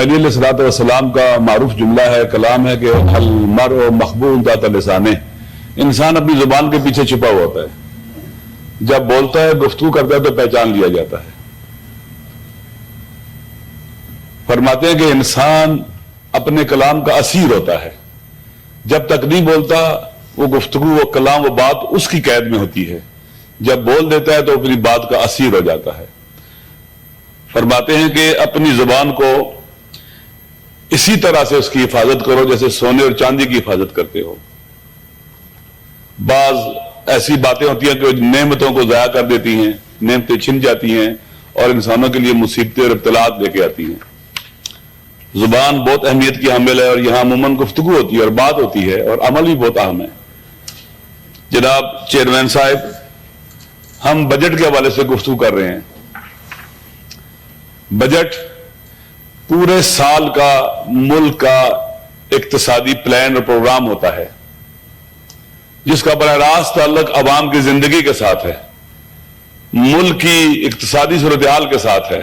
نبی علیہ الصلوۃ والسلام کا معروف جملہ ہے، کلام ہے کہ المرء مخبوء تحت لسانہ، انسان اپنی زبان کے پیچھے چھپا ہوا ہوتا ہے، جب بولتا ہے گفتگو کرتا ہے تو پہچان لیا جاتا ہے۔ فرماتے ہیں کہ انسان اپنے کلام کا اسیر ہوتا ہے، جب تک نہیں بولتا وہ گفتگو، وہ کلام، وہ بات اس کی قید میں ہوتی ہے، جب بول دیتا ہے تو اپنی بات کا اسیر ہو جاتا ہے۔ فرماتے ہیں کہ اپنی زبان کو اسی طرح سے اس کی حفاظت کرو جیسے سونے اور چاندی کی حفاظت کرتے ہو۔ بعض ایسی باتیں ہوتی ہیں کہ نعمتوں کو ضائع کر دیتی ہیں، نعمتیں چھن جاتی ہیں اور انسانوں کے لیے مصیبتیں اور ابتلاءات لے کے آتی ہیں۔ زبان بہت اہمیت کی حامل ہے، اور یہاں عموماً گفتگو ہوتی ہے اور بات ہوتی ہے، اور عمل بھی بہت اہم ہے۔ جناب چیئرمین صاحب، ہم بجٹ کے حوالے سے گفتگو کر رہے ہیں۔ بجٹ پورے سال کا ملک کا اقتصادی پلان اور پروگرام ہوتا ہے، جس کا براہ راست تعلق عوام کی زندگی کے ساتھ ہے، ملک کی اقتصادی صورتحال کے ساتھ ہے۔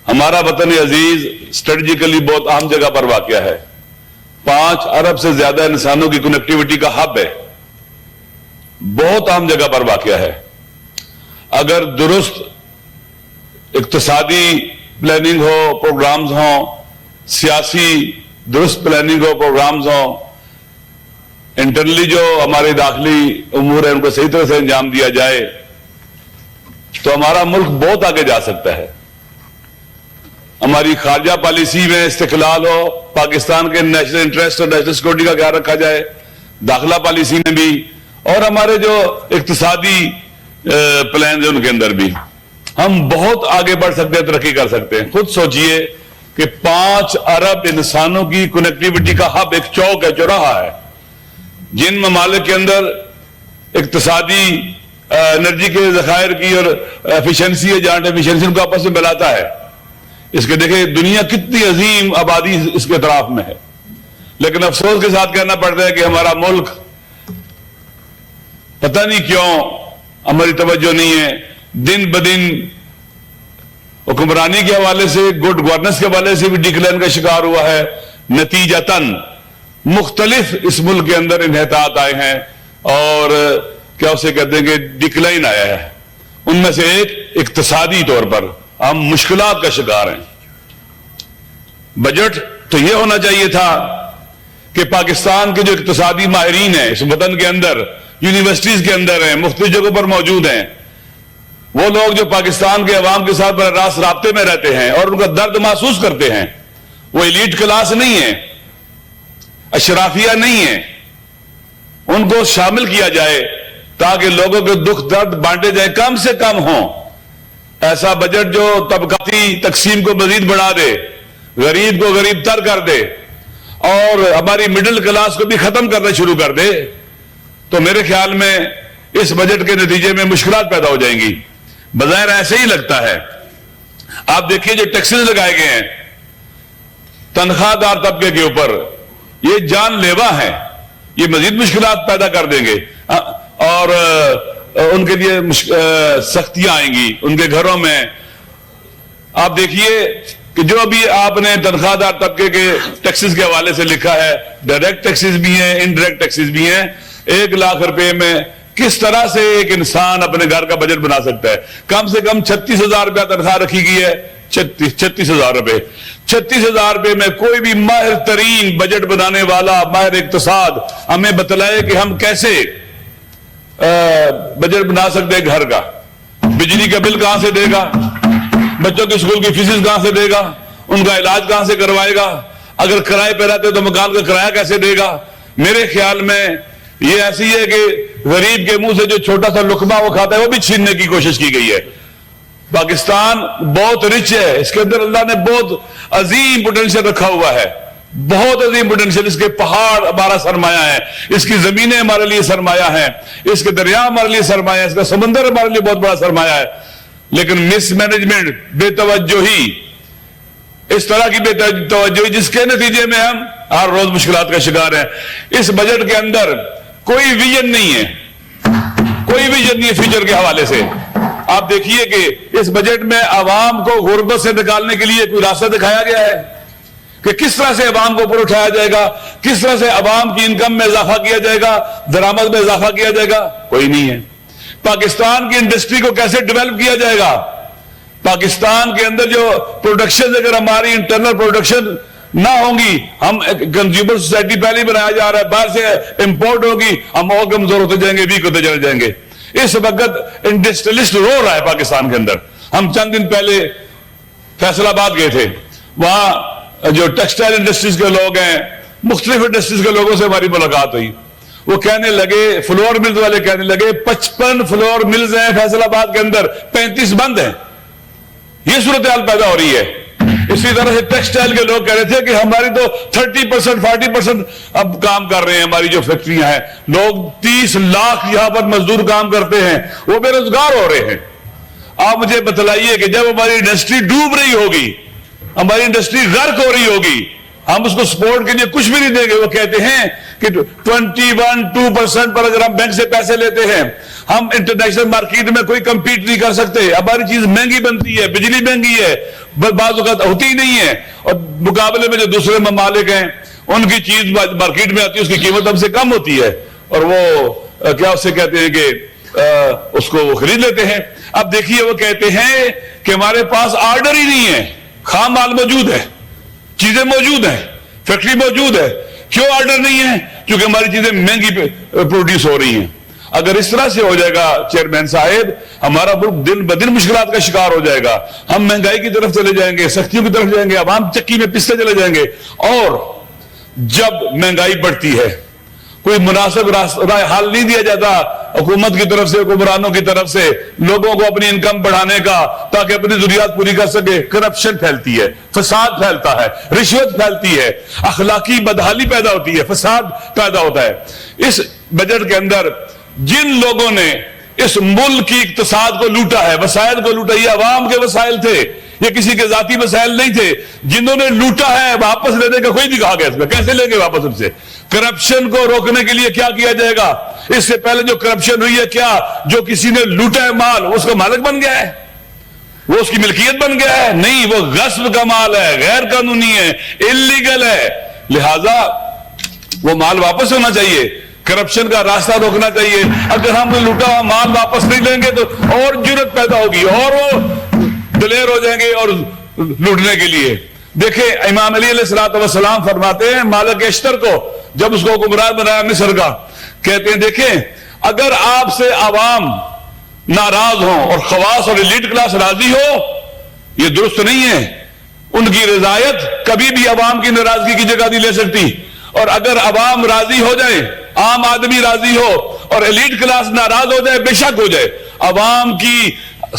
ہمارا وطن عزیز اسٹریٹجیکلی بہت اہم جگہ پر واقع ہے، 5 ارب سے زیادہ انسانوں کی کنیکٹیوٹی کا ہب ہے، بہت اہم جگہ پر واقع ہے۔ اگر درست اقتصادی پلاننگ ہو، پروگرامز ہوں، سیاسی درست پلاننگ ہو، پروگرامز ہوں، انٹرنلی جو ہمارے داخلی امور ہیں ان کو صحیح طرح سے انجام دیا جائے تو ہمارا ملک بہت آگے جا سکتا ہے۔ ہماری خارجہ پالیسی میں استقلال ہو، پاکستان کے نیشنل انٹرسٹ اور نیشنل سیکورٹی کا خیال رکھا جائے، داخلہ پالیسی میں بھی، اور ہمارے جو اقتصادی پلانز ہیں ان کے اندر بھی ہم بہت آگے بڑھ سکتے ہیں، ترقی کر سکتے ہیں۔ خود سوچئے کہ 5 ارب انسانوں کی کنیکٹیوٹی کا ہب ایک چوک ہے، چوراہا ہے، جن ممالک کے اندر اقتصادی انرجی کے ذخائر کی اور ایفیشنسی ہے، جہاں ایفیشنسی ان کو آپس میں ملاتا ہے۔ اس کے دیکھیں دنیا کتنی عظیم آبادی اس کے اطراف میں ہے، لیکن افسوس کے ساتھ کہنا پڑتا ہے کہ ہمارا ملک پتہ نہیں کیوں ہماری توجہ نہیں ہے، دن بدن حکمرانی کے حوالے سے، گڈ گورننس کے حوالے سے بھی ڈکلائن کا شکار ہوا ہے۔ نتیجتاً مختلف اس ملک کے اندر انحطاط آئے ہیں، اور کیا اسے کہتے ہیں کہ ڈکلائن آیا ہے۔ ان میں سے ایک اقتصادی طور پر ہم مشکلات کا شکار ہیں۔ بجٹ تو یہ ہونا چاہیے تھا کہ پاکستان کے جو اقتصادی ماہرین ہیں اس وطن کے اندر، یونیورسٹیز کے اندر ہیں، مختلف جگہوں پر موجود ہیں، وہ لوگ جو پاکستان کے عوام کے ساتھ براہ راست رابطے میں رہتے ہیں اور ان کا درد محسوس کرتے ہیں، وہ ایلیٹ کلاس نہیں ہے، اشرافیہ نہیں ہے، ان کو شامل کیا جائے تاکہ لوگوں کے دکھ درد بانٹے جائیں، کم سے کم ہوں۔ ایسا بجٹ جو طبقاتی تقسیم کو مزید بڑھا دے، غریب کو غریب تر کر دے اور ہماری مڈل کلاس کو بھی ختم کرنا شروع کر دے، تو میرے خیال میں اس بجٹ کے نتیجے میں مشکلات پیدا ہو جائیں گی۔ بظاہر ایسے ہی لگتا ہے۔ آپ دیکھیے جو ٹیکسز لگائے گئے ہیں تنخواہ دار طبقے کے اوپر، یہ جان لیوا ہیں، یہ مزید مشکلات پیدا کر دیں گے، اور ان کے لیے سختیاں آئیں گی ان کے گھروں میں۔ آپ دیکھیے کہ جو ابھی آپ نے تنخواہ دار طبقے کے ٹیکسز کے حوالے سے لکھا ہے، ڈائریکٹ ٹیکسز بھی ہیں، انڈائریکٹ ٹیکسز بھی ہیں، 1 لاکھ روپے میں کس طرح سے ایک انسان اپنے گھر کا بجٹ بنا سکتا ہے؟ کم سے کم 36,000 روپیہ تنخواہ رکھی گئی ہے، 36,000 روپے، 36,000 روپے میں کوئی بھی ماہر ترین بجٹ بنانے والا، ماہر اقتصاد ہمیں بتلائے کہ ہم کیسے بجٹ بنا سکتے ہیں گھر کا۔ بجلی کا بل کہاں سے دے گا؟ بچوں کی اسکول کی فیسز کہاں سے دے گا؟ ان کا علاج کہاں سے کروائے گا؟ اگر کرائے پہ رہتے تو مکان کا کرایہ کیسے دے گا؟ میرے خیال میں یہ ایسی ہے کہ غریب کے منہ سے جو چھوٹا سا لقمہ وہ کھاتا ہے وہ بھی چھیننے کی کوشش کی گئی ہے۔ پاکستان بہت رچ ہے، اس کے اندر اللہ نے بہت عظیم پوٹینشیل رکھا ہوا ہے، بہت عظیم پوٹینشیل۔ اس کے پہاڑ ہمارا سرمایہ ہے، اس کی زمینیں ہمارے لیے سرمایہ ہیں، اس کے دریا ہمارے لیے سرمایہ ہے، اس کا سمندر ہمارے لیے بہت بڑا سرمایہ ہے، لیکن مس مینجمنٹ، بے توجہی، اس طرح کی بے توجہی جس کے نتیجے میں ہم ہر روز مشکلات کا شکار ہیں۔ اس بجٹ کے اندر کوئی ویژن نہیں ہے، کوئی ویژن نہیں ہے فیوچر کے حوالے سے۔ آپ دیکھیے کہ اس بجٹ میں عوام کو غربت سے نکالنے کے لیے کوئی راستہ دکھایا گیا ہے کہ کس طرح سے عوام کو اوپر اٹھایا جائے گا, کس طرح سے عوام کی انکم میں اضافہ کیا جائے گا, درآمد میں اضافہ کیا جائے گا؟ کوئی نہیں ہے. پاکستان کی انڈسٹری کو کیسے ڈیولپ کیا جائے گا؟ پاکستان کے اندر جو پروڈکشن, اگر ہماری انٹرنل پروڈکشن نہ ہوں گی, ہم کنزیومر سوسائٹی پہلے ہی بنایا جا رہا ہے, باہر سے امپورٹ ہوگی, ہم اور کمزور ہوتے جائیں گے, ویک ہوتے چلے جائیں گے. اس وقت انڈسٹریلسٹ رو رہا ہے پاکستان کے اندر. ہم چند دن پہلے فیصل آباد گئے تھے, وہاں جو ٹیکسٹائل انڈسٹریز کے لوگ ہیں, مختلف انڈسٹریز کے لوگوں سے ہماری ملاقات ہوئی. وہ کہنے لگے, فلور ملز والے کہنے لگے 55 فلور ملز ہیں فیصل آباد کے اندر, 35 بند ہیں. یہ صورتحال پیدا ہو رہی ہے. اسی طرح سے ٹیکسٹائل کے لوگ کہہ رہے تھے کہ ہماری تو 30% 40% اب کام کر رہے ہیں, ہماری جو فیکٹریاں ہیں, لوگ 30 لاکھ یہاں پر مزدور کام کرتے ہیں, وہ بے روزگار ہو رہے ہیں. آپ مجھے بتلائیے کہ جب ہماری انڈسٹری ڈوب رہی ہوگی, ہماری انڈسٹری غرق ہو رہی ہوگی, ہم اس کو سپورٹ کے لیے کچھ بھی نہیں دیں گے. وہ کہتے ہیں کہ 21-2% پر اگر ہم بینک سے پیسے لیتے ہیں, ہم انٹرنیشنل مارکیٹ میں کوئی کمپیٹ نہیں کر سکتے, ہماری چیز مہنگی بنتی ہے, بجلی مہنگی ہے, بعض اوقات ہوتی ہی نہیں ہے, اور مقابلے میں جو دوسرے ممالک ہیں ان کی چیز مارکیٹ میں آتی ہے, اس کی قیمت ہم سے کم ہوتی ہے, اور وہ کیا اسے کہتے ہیں کہ اس کو وہ خرید لیتے ہیں. اب دیکھیے, وہ کہتے ہیں کہ ہمارے پاس آرڈر ہی نہیں ہے, خام مال موجود ہے, چیزیں موجود ہیں, فیکٹری موجود ہے. کیوں آرڈر نہیں ہے؟ کیونکہ ہماری چیزیں مہنگی پروڈیوس ہو رہی ہیں. اگر اس طرح سے ہو جائے گا چیئرمین صاحب, ہمارا ملک دن بدن مشکلات کا شکار ہو جائے گا. ہم مہنگائی کی طرف چلے جائیں گے, سختیوں کی طرف جائیں گے, عوام چکی میں پستے چلے جائیں گے. اور جب مہنگائی بڑھتی ہے, کوئی مناسب رائے حل نہیں دیا جاتا حکومت کی طرف سے, حکمرانوں کی طرف سے, لوگوں کو اپنی انکم بڑھانے کا تاکہ اپنی ضروریات پوری کر سکے, کرپشن پھیلتی ہے, فساد پھیلتا ہے, رشوت پھیلتی ہے, اخلاقی بدحالی پیدا ہوتی ہے, فساد پیدا ہوتا ہے. اس بجٹ کے اندر جن لوگوں نے اس ملک کی اقتصاد کو لوٹا ہے, وسائل کو لوٹا, یہ عوام کے وسائل تھے, یہ کسی کے ذاتی وسائل نہیں تھے. جنہوں نے لوٹا ہے واپس لینے کا کوئی نہیں کہا گیا, اس میں کیسے لیں گے واپس ان سے؟ کرپشن کو روکنے کے لیے کیا کیا جائے گا؟ اس سے پہلے جو کرپشن ہوئی ہے, کیا جو کسی نے لوٹا ہے مال اس کا مالک بن گیا ہے, وہ اس کی ملکیت بن گیا ہے؟ نہیں, وہ غصب کا مال ہے, غیر قانونی ہے, اللیگل ہے. لہذا وہ مال واپس ہونا چاہیے, کرپشن کا راستہ روکنا چاہیے. اگر ہم لوٹا ہوا مال واپس نہیں لیں گے تو اور جرت پیدا ہوگی, اور وہ دلیر ہو جائیں گے اور لوٹنے کے لیے. دیکھیں, امام علی علیہ السلام فرماتے ہیں مالک اشتر کو, جب اس کو حکمران بنایا مصر کا, کہتے ہیں دیکھیں اگر آپ سے عوام ناراض ہوں اور خواص اور ایلیٹ کلاس راضی ہو, یہ درست نہیں ہے. ان کی رضایت کبھی بھی عوام کی ناراضگی کی جگہ نہیں لے سکتی. اور اگر عوام راضی ہو جائے, عام آدمی راضی ہو اور ایلیٹ کلاس ناراض ہو جائے, بے شک ہو جائے, عوام کی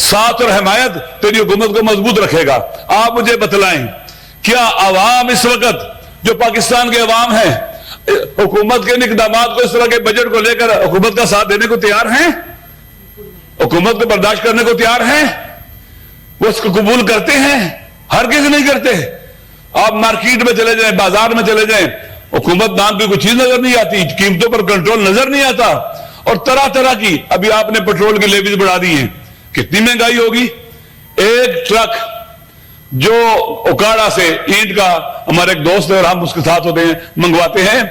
ساتھ اور حمایت تیری حکومت کو مضبوط رکھے گا. آپ مجھے بتلائیں, کیا عوام اس وقت جو پاکستان کے عوام ہیں حکومت کے اقدامات کو, اس طرح کے بجٹ کو لے کر حکومت کا ساتھ دینے کو تیار ہیں؟ حکومت کو برداشت کرنے کو تیار ہیں؟ وہ اس کو قبول کرتے ہیں؟ ہرگز نہیں کرتے. آپ مارکیٹ میں چلے جائیں, بازار میں چلے جائیں, حکومت نام کی کوئی چیز نظر نہیں آتی, قیمتوں پر کنٹرول نظر نہیں آتا, اور طرح طرح کی, ابھی آپ نے پیٹرول کی لیویز بڑھا دی ہیں, کتنی مہنگائی ہوگی. ایک ٹرک جو اوکاڑا سے اینٹ کا, ہمارے ایک دوست ہے اور ہم اس کے ساتھ ہوتے ہیں, منگواتے ہیں,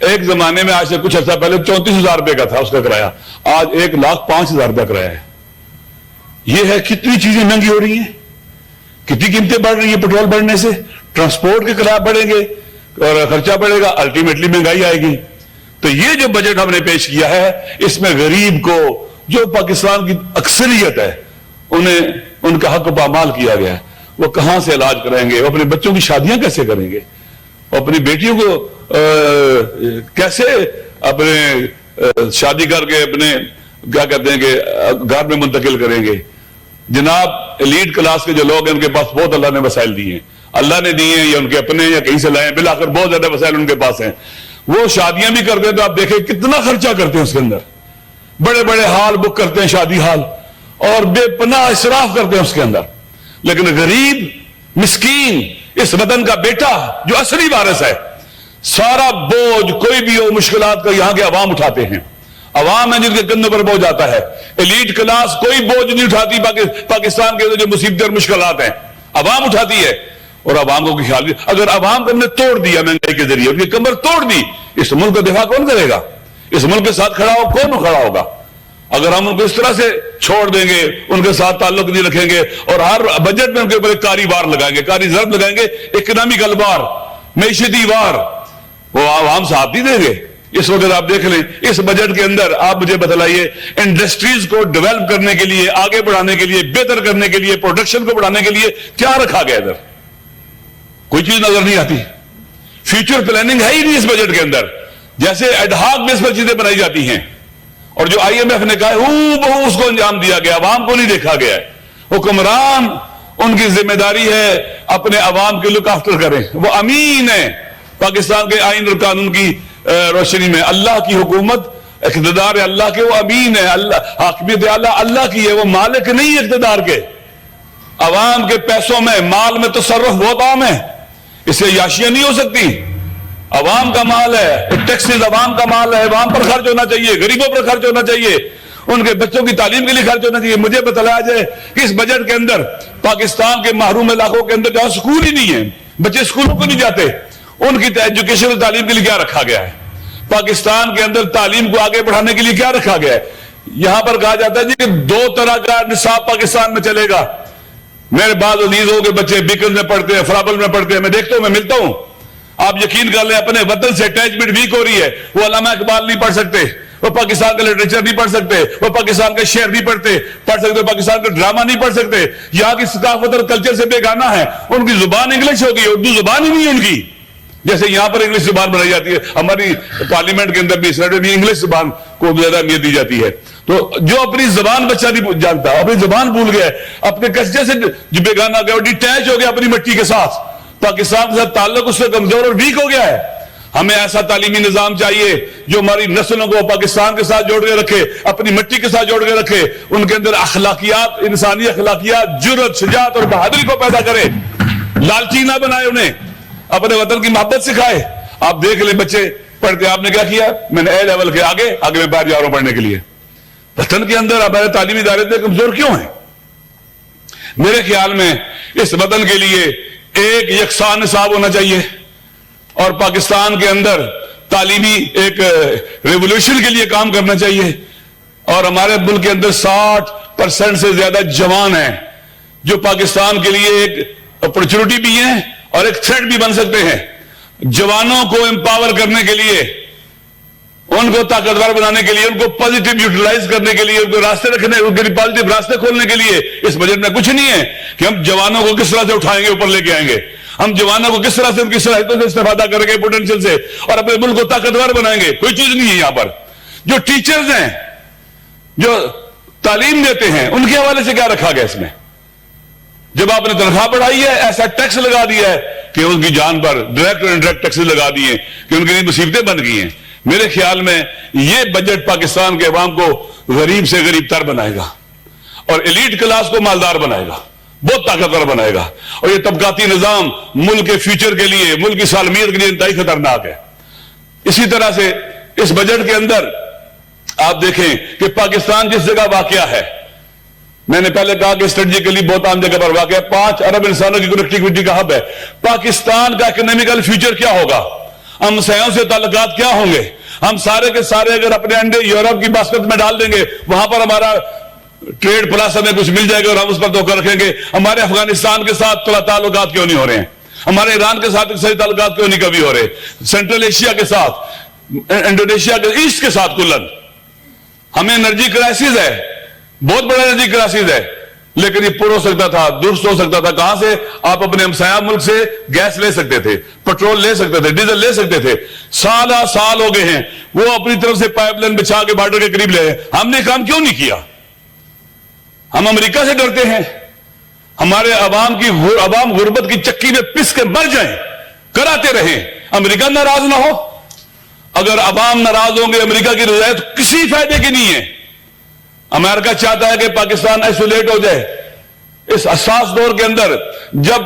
ایک زمانے میں آج سے کچھ عرصہ پہلے 34,000 روپے کا تھا اس کا کرایہ, آج 1,05,000 روپے کرایہ ہے. یہ ہے کتنی چیزیں مہنگی ہو رہی ہیں, کتنی قیمتیں بڑھ رہی ہیں پیٹرول بڑھنے سے, ٹرانسپورٹ کے کرایہ بڑھیں گے اور خرچہ بڑھے گا, الٹیمیٹلی مہنگائی آئے گی. تو یہ جو بجٹ ہم نے پیش کیا ہے, اس میں غریب کو, جو پاکستان کی اکثریت ہے, انہیں ان کا حق پامال کیا گیا ہے. وہ کہاں سے علاج کریں گے, وہ اپنے بچوں کی شادیاں کیسے کریں گے, وہ اپنی بیٹیوں کو کیسے اپنے شادی کر کے اپنے کیا کہتے ہیں کہ گھر میں منتقل کریں گے. جناب, ایلیٹ کلاس کے جو لوگ ہیں ان کے پاس بہت اللہ نے وسائل دیے ہیں, اللہ نے دیے ہیں یا ان کے اپنے یا کہیں سے لائے, بلا کر بہت زیادہ وسائل ان کے پاس ہیں. وہ شادیاں بھی کرتے ہیں تو آپ دیکھیں کتنا خرچہ کرتے ہیں اس کے اندر, بڑے بڑے ہال بک کرتے ہیں, شادی ہال, اور بے پناہ اسراف کرتے ہیں اس کے اندر. لیکن غریب مسکین اس وطن کا بیٹا جو اصلی وارث ہے, سارا بوجھ کوئی بھی ہو مشکلات کا یہاں کے عوام اٹھاتے ہیں. عوام ہے جن کے کندھوں پر بوجھ آتا ہے. ایلیٹ کلاس کوئی بوجھ نہیں اٹھاتی پاکستان کے جو مصیبتیں اور مشکلات ہیں، عوام اٹھاتی ہے. اور عوام کو خیال بھی، اگر عوام کو ہم نے توڑ دیا مہنگائی کے ذریعے، ان کی کمر توڑ دی، اس ملک کا دفاع کون کرے گا؟ اس ملک کے ساتھ کون کھڑا ہوگا؟ اگر ہم ان کو اس طرح سے چھوڑ دیں گے، ان کے ساتھ تعلق نہیں رکھیں گے، اور ہر بجٹ میں ان کے اوپر ایک کاری وار لگائیں گے، کاری ضرب لگائیں گے، اکنامیکل وار، معیشتی وار، وہ عوام ساتھ نہیں دیں گے. اس وقت آپ دیکھ لیں اس بجٹ کے اندر، آپ مجھے بتلائیے، انڈسٹریز کو ڈیولپ کرنے کے لیے، آگے بڑھانے کے لیے، بہتر کرنے کے لیے، پروڈکشن کو بڑھانے کے لیے کیا رکھا گیا؟ ادھر کوئی چیز نظر نہیں آتی. فیوچر پلاننگ ہے ہی نہیں اس بجٹ کے اندر. جیسے ایڈ ہاک بیس پر چیزیں بنائی جاتی ہیں، اور جو آئی ایم ایف نے کہا ہے اس کو انجام دیا گیا، عوام کو نہیں دیکھا گیا ہے. حکمران ان کی ذمہ داری ہے اپنے عوام کے لک آفٹر کریں. وہ امین ہے پاکستان کے آئین اور قانون کی روشنی میں. اللہ کی حکومت، اقتدار ہے اللہ کے، وہ امین ہے. اللہ حاکمیت اعلیٰ اللہ کی ہے، وہ مالک نہیں اقتدار کے. عوام کے پیسوں میں، مال میں تصرف بہت عام ہے، اس سے عیاشیاں نہیں ہو سکتی. عوام کا مال ہے، ٹیکسز عوام کا مال ہے، عوام پر خرچ ہونا چاہیے، غریبوں پر خرچ ہونا چاہیے، ان کے بچوں کی تعلیم کے لیے خرچ ہونا چاہیے. مجھے بتلایا جائے کہ اس بجٹ کے اندر پاکستان کے محروم علاقوں کے اندر جہاں سکول ہی نہیں ہے، بچے سکولوں کو نہیں جاتے، ان کی ایجوکیشن اور تعلیم کے لیے کیا رکھا گیا ہے؟ پاکستان کے اندر تعلیم کو آگے بڑھانے کے لیے کیا رکھا گیا ہے؟ یہاں پر کہا جاتا ہے جی کہ 2 طرح کا نصاب پاکستان میں چلے گا. میرے بعض عزیزوں کے بچے بیکن میں پڑھتے ہیں، فرابل میں پڑھتے ہیں، میں دیکھتا ہوں، میں ملتا ہوں. آپ یقین کر لیں اپنے وطن سے اٹیچمنٹ ویک ہو رہی ہے. وہ علامہ اقبال نہیں پڑھ سکتے، وہ پاکستان کا لٹریچر نہیں پڑھ سکتے، وہ پاکستان کے شعر نہیں پڑھ سکتے، پاکستان کا ڈرامہ نہیں پڑھ سکتے. یہاں کی ثقافت اور کلچر سے بے گانہ ہے. ان کی زبان انگلش ہوگی، اردو زبان ہی نہیں ہے ان کی. جیسے یہاں پر انگلش زبان بنائی جاتی ہے، ہماری پارلیمنٹ کے اندر بھی سینیٹ میں انگلش زبان کو زیادہ اہمیت دی جاتی ہے. تو جو اپنی زبان بچہ نہیں جانتا، اپنی زبان بھول گیا، اپنے کلچر سے بے گانہ ہو گیا، اور ڈیٹیچ ہو گیا اپنی مٹی کے ساتھ، پاکستان کے ساتھ تعلق اس سے کمزور اور ویک ہو گیا ہے. ہمیں ایسا تعلیمی نظام چاہیے جو ہماری نسلوں کو پاکستان کے ساتھ جوڑ کے رکھے، اپنی مٹی کے ساتھ جوڑ کے رکھے، ان کے اندر اخلاقیات، انسانی اخلاقیات، جرأت، شجاعت اور بہادری کو پیدا کرے. لالچی نہ بنائے انہیں، اپنے وطن کی محبت سکھائے. آپ دیکھ لیں بچے پڑھتے، آپ نے کیا کیا؟ میں نے اے لیول کے آگے میں باہر جا رہا ہوں پڑھنے کے لیے. وطن کے اندر ہمارے تعلیمی ادارے اتنے کمزور کیوں ہیں؟ میرے خیال میں اس وطن کے لیے ایک یکساں نصاب ہونا چاہیے، اور پاکستان کے اندر تعلیمی ایک ریولوشن کے لیے کام کرنا چاہیے. اور ہمارے ملک کے اندر 60% سے زیادہ جوان ہیں جو پاکستان کے لیے ایک اپرچونٹی بھی ہیں اور ایک تھریٹ بھی بن سکتے ہیں. جوانوں کو امپاور کرنے کے لیے، ان کو طاقتور بنانے کے لیے، ان کو پازیٹیو یوٹیلائز کرنے کے لیے، ان کو راستے رکھنے، ان کے لیے پازیٹیو راستے کھولنے کے لیے اس بجٹ میں کچھ نہیں ہے کہ ہم جوانوں کو کس طرح سے اٹھائیں گے، اوپر لے کے آئیں گے. ہم جوانوں کو کس طرح سے ان کی صلاحیتوں سے استفادہ کریں گے، پوٹینشیل سے، اور اپنے ملک کو طاقتور بنائیں گے. کوئی چیز نہیں ہے یہاں پر. جو ٹیچرز ہیں، جو تعلیم دیتے ہیں، ان کے حوالے سے کیا رکھا گیا اس میں؟ جب آپ نے تنخواہ بڑھائی ہے، ایسا ٹیکس لگا دیا ہے کہ ان کی جان پر ڈائریکٹ اور انڈائریکٹ ٹیکس لگا دیے کہ ان کے لیے مصیبتیں بن گئی ہیں. میرے خیال میں یہ بجٹ پاکستان کے عوام کو غریب سے غریب تر بنائے گا، اور ایلیٹ کلاس کو مالدار بنائے گا، بہت طاقتور بنائے گا. اور یہ طبقاتی نظام ملک کے فیوچر کے لیے، ملک کی سالمیت کے لیے انتہائی خطرناک ہے. اسی طرح سے اس بجٹ کے اندر آپ دیکھیں کہ پاکستان جس جگہ واقع ہے، میں نے پہلے کہا کہ اسٹریٹجیکلی بہت عام جگہ پر واقع ہے، 5 ارب انسانوں کی کنیکٹیوٹی کا ہب ہے. پاکستان کا اکنامیکل فیوچر کیا ہوگا؟ ہم سیاحوں سے تعلقات کیا ہوں گے؟ ہم سارے کے سارے اگر اپنے انڈے یورپ کی باسکٹ میں ڈال دیں گے، وہاں پر ہمارا ٹریڈ پلس ہمیں کچھ مل جائے گا اور ہم اس پر دھوکہ رکھیں گے. ہمارے افغانستان کے ساتھ تعلقات کیوں نہیں ہو رہے ہیں؟ ہمارے ایران کے ساتھ صحیح تعلقات کیوں نہیں کبھی ہو رہے؟ سینٹرل ایشیا کے ساتھ، انڈونیشیا کے ایسٹ کے ساتھ کلن ہمیں انرجی کرائسس ہے، بہت بڑا انرجی کرائسس ہے، لیکن یہ پر ہو سکتا تھا، درست ہو سکتا تھا. کہاں سے؟ آپ اپنے ہمسایہ ملک سے گیس لے سکتے تھے، پیٹرول لے سکتے تھے، ڈیزل لے سکتے تھے. سال ہو گئے ہیں وہ اپنی طرف سے پائپ لائن بچھا کے بارڈر کے قریب لے ہیں. ہم نے کام کیوں نہیں کیا؟ ہم امریکہ سے ڈرتے ہیں. ہمارے عوام غربت کی چکی میں پس کے مر جائیں، کراتے رہیں، امریکہ ناراض نہ ہو. اگر عوام ناراض ہوں گے امریکہ کی رضایت کسی فائدے کی نہیں ہے. امریکہ چاہتا ہے کہ پاکستان ایسولیٹ ہو جائے. اس حساس دور کے اندر جب